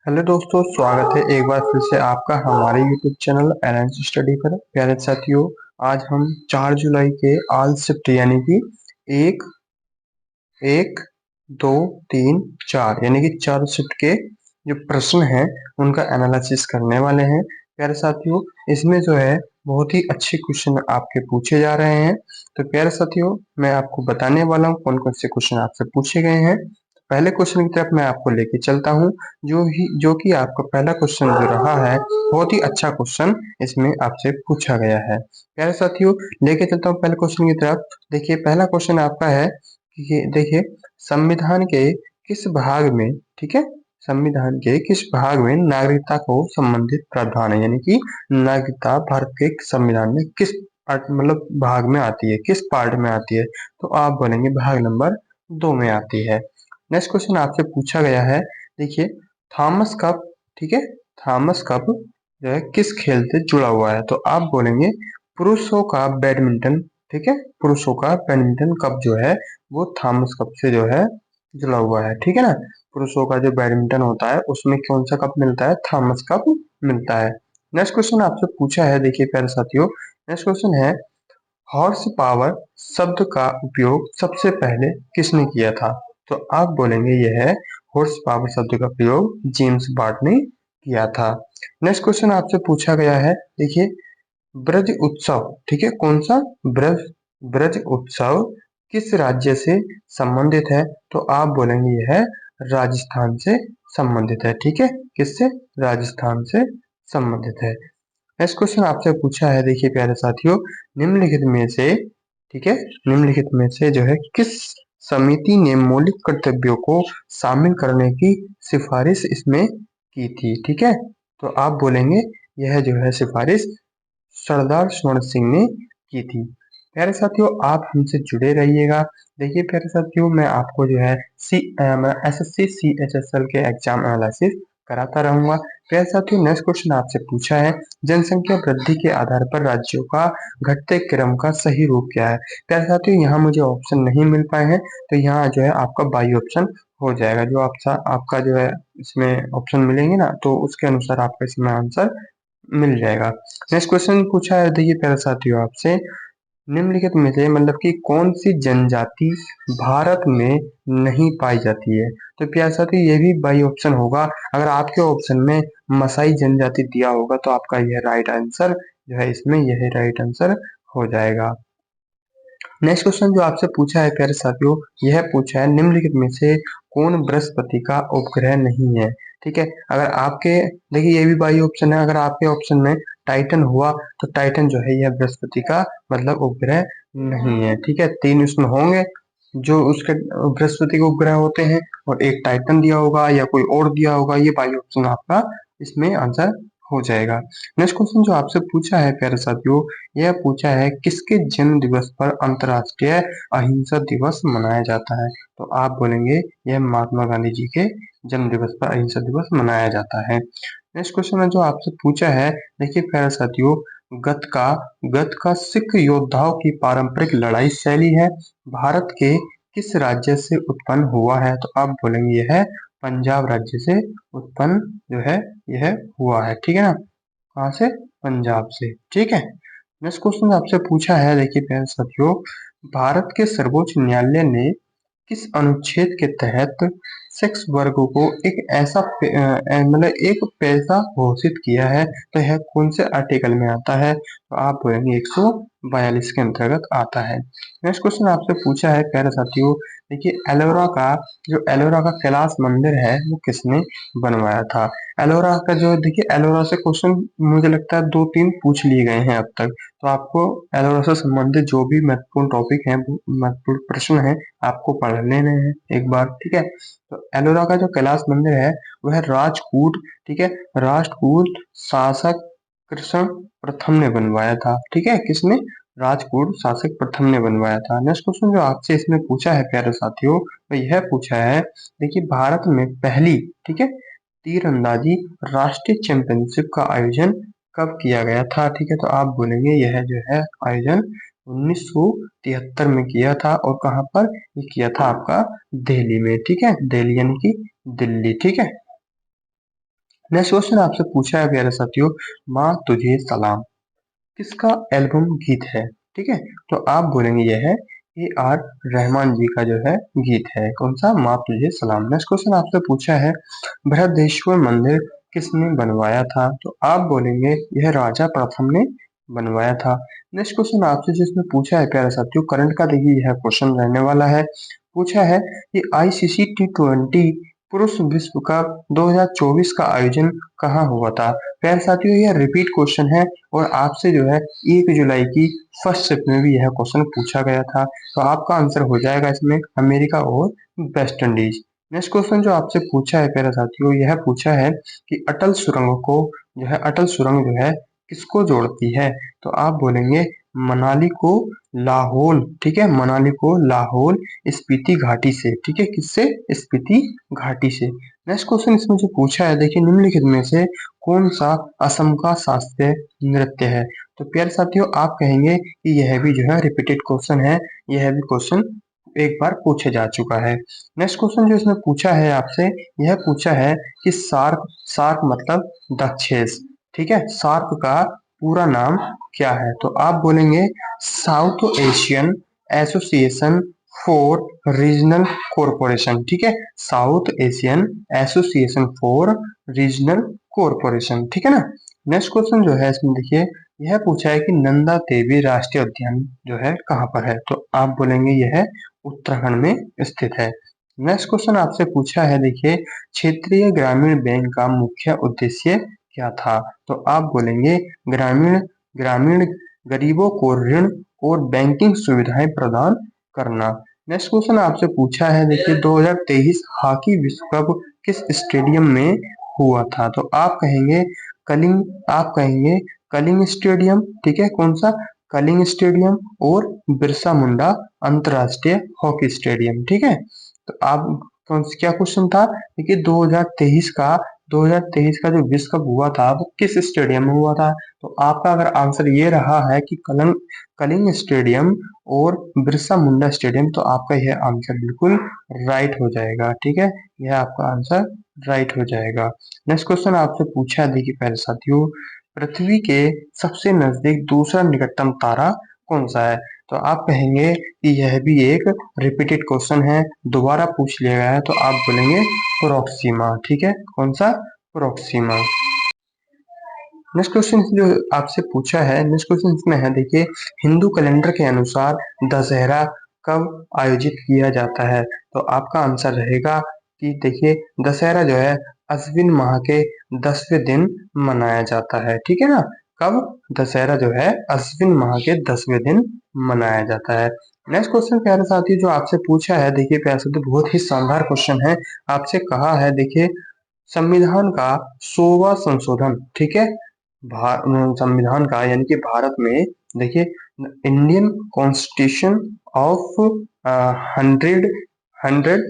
Hello दोस्तों, स्वागत है एक बार फिर से आपका हमारे यूट्यूब चैनल एनएस स्टडी पर। प्यारे साथियों, आज हम 4 जुलाई के ऑल शिफ्ट यानी कि एक एक दो तीन चार यानी कि 4 शिफ्ट के जो प्रश्न हैं उनका एनालिसिस करने वाले हैं। प्यारे साथियों, इसमें जो है बहुत ही अच्छे क्वेश्चन आपके पूछे जा रहे हैं। तो प्यारे साथियों, मैं आपको बताने वाला हूँ कौन कौन से क्वेश्चन आपसे पूछे गए हैं। पहले क्वेश्चन की तरफ मैं आपको लेके चलता हूँ, जो कि आपका पहला क्वेश्चन जो रहा है, बहुत ही अच्छा क्वेश्चन इसमें आपसे पूछा गया है। प्यारे साथियों, लेके चलता हूँ पहले क्वेश्चन की तरफ। देखिए, पहला क्वेश्चन आपका है कि ये देखिए, संविधान के किस भाग में, ठीक है, संविधान के किस भाग में नागरिकता को संबंधित प्रावधान है, यानी कि नागरिकता भारत के संविधान में किस मतलब भाग में आती है, किस पार्ट में आती है। तो आप बोलेंगे भाग नंबर 2 में आती है। नेक्स्ट क्वेश्चन आपसे पूछा गया है, देखिए, थॉमस कप, ठीक है, थॉमस कप जो है किस खेल से जुड़ा हुआ है। तो आप बोलेंगे पुरुषों का बैडमिंटन, ठीक है, पुरुषों का बैडमिंटन कप जो है वो थॉमस कप से जो है जुड़ा हुआ है, ठीक है ना। पुरुषों का जो बैडमिंटन होता है उसमें कौन सा कप मिलता है, थॉमस कप मिलता है। नेक्स्ट क्वेश्चन आपसे पूछा है, देखिए प्यारे साथियों, नेक्स्ट क्वेश्चन है, हॉर्स पावर शब्द का उपयोग सबसे पहले किसने किया था। तो आप बोलेंगे यह है हॉर्स पावर शब्द का प्रयोग जेम्स वाट ने किया था। नेक्स्ट क्वेश्चन आपसे पूछा गया है, देखिए, ब्रज उत्सव, ठीक है, कौन सा, ब्रज ब्रज उत्सव किस राज्य से संबंधित है। तो आप बोलेंगे यह राजस्थान से संबंधित है, ठीक है, किससे, राजस्थान से संबंधित है। नेक्स्ट क्वेश्चन आपसे पूछा है, देखिए प्यारे साथियों, निम्नलिखित में से, ठीक है, निम्नलिखित में से जो है किस समिति ने मौलिक कर्तव्यों को शामिल करने की सिफारिश इसमें की थी, ठीक है। तो आप बोलेंगे यह जो है सिफारिश सरदार स्वर्ण सिंह ने की थी। प्यारे साथियों, आप हमसे जुड़े रहिएगा। देखिए प्यारे साथियों, मैं आपको जो है एसएससी सीएचएसएल के एग्जाम एनालिसिस कराता रहूंगा। प्यारे साथियों, नेक्स्ट क्वेश्चन आपसे पूछा है, जनसंख्या वृद्धि के आधार पर राज्यों का घटते क्रम का सही रूप क्या है। प्यारे साथियों, यहाँ मुझे ऑप्शन नहीं मिल पाए हैं, तो यहाँ जो है आपका बाई ऑप्शन हो जाएगा। जो आपका जो है इसमें ऑप्शन मिलेंगे ना, तो उसके अनुसार आपका इसमें आंसर मिल जाएगा। नेक्स्ट क्वेश्चन पूछा है, देखिए प्यारे साथियों आपसे, निम्नलिखित में से मतलब कि कौन सी जनजाति भारत में नहीं पाई जाती है। तो प्यारे साथियों, ये भी बाई ऑप्शन होगा। अगर आपके ऑप्शन में मसाई जनजाति दिया होगा तो आपका यह राइट आंसर जो है इसमें यह राइट आंसर हो जाएगा। नेक्स्ट क्वेश्चन जो आपसे पूछा है प्यारे साथियों, यह पूछा है, निम्नलिखित में से कौन बृहस्पति का उपग्रह नहीं है। ठीक है, अगर आपके, देखिए ये भी बाई ऑप्शन है, अगर आपके ऑप्शन में टाइटन हुआ तो टाइटन जो है यह बृहस्पति का मतलब उपग्रह नहीं है। ठीक है, 3 इसमें होंगे जो उसके बृहस्पति के उपग्रह होते हैं, और एक टाइटन दिया होगा या कोई और दिया होगा, ये बाई ऑप्शन आपका इसमें आंसर हो जाएगा। नेक्स्ट क्वेश्चन जो आपसे पूछा है प्यारे साथियों, यह पूछा है, किसके जन्म दिवस पर अंतर्राष्ट्रीय अहिंसा दिवस मनाया जाता है। तो आप बोलेंगे यह महात्मा गांधी जी के जन्म दिवस पर अहिंसा दिवस मनाया जाता है। नेक्स्ट क्वेश्चन है जो आपसे पूछा है, देखिए प्यारे साथियों, गतका गतका सिख योद्धाओं की पारंपरिक लड़ाई शैली है, भारत के किस राज्य से उत्पन्न हुआ है। तो आप बोलेंगे यह है पंजाब राज्य से उत्पन्न जो है यह हुआ है, ठीक है ना, कहाँ से, पंजाब से, ठीक है। नेक्स्ट क्वेश्चन आपसे पूछा है, देखिए प्यारे साथियों, भारत के सर्वोच्च न्यायालय ने किस अनुच्छेद के तहत सेक्स वर्ग को एक ऐसा मतलब एक पैसा घोषित किया है। तो यह कौन से आर्टिकल में आता है। तो आप बोलेंगे 142 के अंतर्गत आता है। नेक्स्ट क्वेश्चन आपसे पूछा है प्यारे साथियों, देखिए, एलोरा का कैलाश मंदिर है वो किसने बनवाया था। एलोरा का जो, देखिए एलोरा से क्वेश्चन मुझे लगता है 2-3 पूछ लिए गए हैं अब तक। तो आपको एलोरा से संबंधित जो भी महत्वपूर्ण टॉपिक है, महत्वपूर्ण प्रश्न है, आपको पढ़ लेने हैं एक बार, ठीक है। तो एलोरा का जो कैलाश मंदिर है वह राजपूत, ठीक है, राजपूत शासक कृष्ण प्रथम ने बनवाया था, ठीक है, किसने, राजपूत शासक प्रथम ने बनवाया था। नेक्स्ट क्वेश्चन जो आपसे इसमें पूछा है प्यारे साथियों, तो यह पूछा है, देखिए, भारत में पहली, ठीक है, तीरंदाजी राष्ट्रीय चैंपियनशिप का आयोजन कब किया गया था। ठीक है, तो आप बोलेंगे यह जो है आयोजन 1973 में किया था, और कहाँ पर ये किया था, आपका दिल्ली में, ठीक है, दिल्ली यानी कि दिल्ली, ठीक है। नेक्स्ट क्वेश्चन आपसे पूछा है प्यारे साथियों, माँ तुझे सलाम किसका एल्बम गीत है? ठीक है, तो आप बोलेंगे यह है AR रहमान जी का जो है गीत है। कौन सा? माँ तुझे सलाम। नेक्स्ट क्वेश्चन आपसे पूछा है, बृहदेश्वर मंदिर किसने बनवाया था? तो आप बोलेंगे यह राजा प्रथम ने बनवाया था। नेक्स्ट क्वेश्चन आपसे जिसमें पूछा है प्यारे साथियों करंट का, देखिए यह क्वेश्चन रहने वाला है। पूछा है कि ICC T20 पुरुष विश्व कप 2024 का आयोजन कहाँ हुआ था? प्यारे साथियों यह रिपीट क्वेश्चन है और आपसे जो है 1 जुलाई की फर्स्ट शिफ्ट में भी यह क्वेश्चन पूछा गया था। तो आपका आंसर हो जाएगा इसमें अमेरिका और वेस्ट इंडीज। नेक्स्ट क्वेश्चन जो आपसे पूछा है प्यारे साथियों, यह पूछा है कि अटल सुरंग को जो है अटल सुरंग जो है किसको जोड़ती है? तो आप बोलेंगे मनाली को लाहौल। ठीक है, मनाली को लाहौल स्पीति घाटी से। ठीक है, किससे? स्पीति घाटी से। नेक्स्ट क्वेश्चन इसमें जो पूछा है, देखिए निम्नलिखित में से कौन सा असम का शास्त्रीय नृत्य है? तो प्यारे साथियों आप कहेंगे कि यह भी जो है रिपीटेड क्वेश्चन है, यह भी क्वेश्चन एक बार पूछा जा चुका है। नेक्स्ट क्वेश्चन जो इसमें पूछा है आपसे, यह पूछा है कि सार्क, सार्क मतलब दक्षेस। ठीक है, सार्क का पूरा नाम क्या है? तो आप बोलेंगे south Asian association for regional corporation. ठीक है, south Asian association for regional corporation. ठीक है ना। नेक्स्ट क्वेश्चन जो है इसमें देखिए, यह पूछा है कि नंदा देवी राष्ट्रीय उद्यान जो है कहाँ पर है? तो आप बोलेंगे यह उत्तराखंड में स्थित है। नेक्स्ट क्वेश्चन आपसे पूछा है, देखिए क्षेत्रीय ग्रामीण बैंक का मुख्य उद्देश्य क्या था? तो आप बोलेंगे ग्रामीण ग्रामीण गरीबों को ऋण और बैंकिंग सुविधाएं प्रदान करना। नेक्स्ट क्वेश्चन आपसे पूछा है, देखिए 2023 हॉकी विश्व कप किस स्टेडियम में हुआ था? तो आप कहेंगे कलिंग, आप कहेंगे कलिंग स्टेडियम। ठीक है, कौन सा? कलिंग स्टेडियम और बिरसा मुंडा अंतरराष्ट्रीय हॉकी स्टेडियम। ठीक है, तो आप कौन क्या क्वेश्चन था? देखिए 2023 का जो विश्व कप हुआ था वो किस स्टेडियम में हुआ था? तो आपका अगर आंसर ये रहा है कि कलिंग स्टेडियम और बिरसा मुंडा स्टेडियम, तो आपका यह आंसर बिल्कुल राइट हो जाएगा। ठीक है, यह आपका आंसर राइट हो जाएगा। नेक्स्ट क्वेश्चन आपसे पूछा है, देखिए प्यारे साथियों पृथ्वी के सबसे नजदीक दूसरा निकटतम तारा कौन सा है? तो आप कहेंगे कि यह भी एक रिपीटेड क्वेश्चन है, दोबारा पूछ लिया गया है, तो आप बोलेंगे प्रोक्सिमा। ठीक है, कौन सा? प्रोक्सिमा। नेक्स्ट क्वेश्चन जो आपसे पूछा है, नेक्स्ट क्वेश्चन इसमें है, देखिए हिंदू कैलेंडर के अनुसार दशहरा कब आयोजित किया जाता है? तो आपका आंसर रहेगा कि देखिए दशहरा जो है अश्विन माह के 10वें दिन मनाया जाता है। ठीक है ना। कब? दशहरा जो है अश्विन माह के 10वें दिन मनाया जाता है। नेक्स्ट क्वेश्चन प्यारे साथी जो आपसे पूछा है, देखिए प्यारे साथी बहुत ही शानदार क्वेश्चन है। आपसे कहा है, देखिए संविधान का 100वां संशोधन, ठीक है, संविधान का यानी कि भारत में देखिए इंडियन कॉन्स्टिट्यूशन ऑफ 100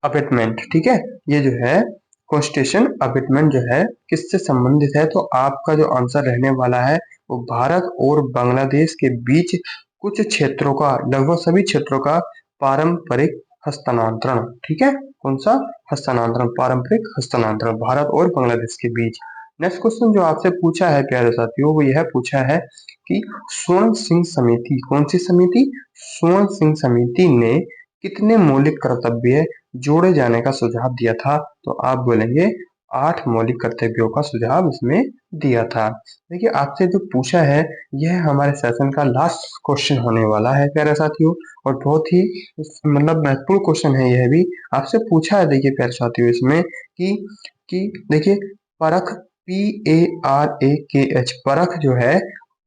अबेटमेंट। ठीक है, ये जो है कॉन्स्टिट्यूशन अबेटमेंट जो है किससे संबंधित है? तो आपका जो आंसर रहने वाला है वो भारत और बांग्लादेश के बीच कुछ क्षेत्रों का, लगभग सभी क्षेत्रों का पारंपरिक हस्तांतरण। ठीक है, कौन सा? हस्तांतरण, पारंपरिक हस्तांतरण भारत और बांग्लादेश के बीच। नेक्स्ट क्वेश्चन जो आपसे पूछा है प्यारे साथियों, वो यह पूछा है कि स्वर्ण सिंह समिति, कौन सी समिति? स्वर्ण सिंह समिति ने कितने मौलिक कर्तव्य जोड़े जाने का सुझाव दिया था? तो आप बोलेंगे 8 मौलिक कर्तव्यों का सुझाव इसमें दिया था। देखिए आपसे जो पूछा है यह हमारे सेशन का लास्ट क्वेश्चन होने वाला है प्यारे साथियों, और बहुत ही मतलब महत्वपूर्ण क्वेश्चन है यह भी। आपसे पूछा है देखिए प्यारे साथियों इसमें कि देखिए परख, PARAKH, परख जो है,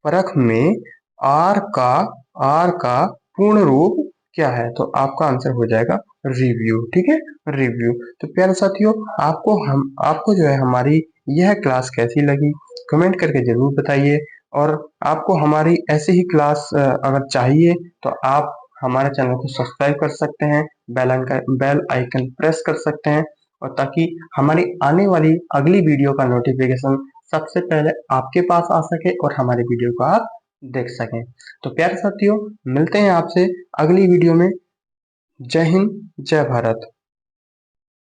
परख में आर का पूर्ण रूप क्या है? तो आपका आंसर हो जाएगा रिव्यू। ठीक है, रिव्यू। तो प्यारे साथियों आपको जो है हमारी यह क्लास कैसी लगी कमेंट करके जरूर बताइए, और आपको हमारी ऐसे ही क्लास अगर चाहिए तो आप हमारे चैनल को सब्सक्राइब कर सकते हैं, बेल आइकन प्रेस कर सकते हैं, और ताकि हमारी आने वाली अगली वीडियो का नोटिफिकेशन सबसे पहले आपके पास आ सके और हमारी वीडियो को आप देख सकें। तो प्यारे साथियों मिलते हैं आपसे अगली वीडियो में। जय हिंद, जय भारत।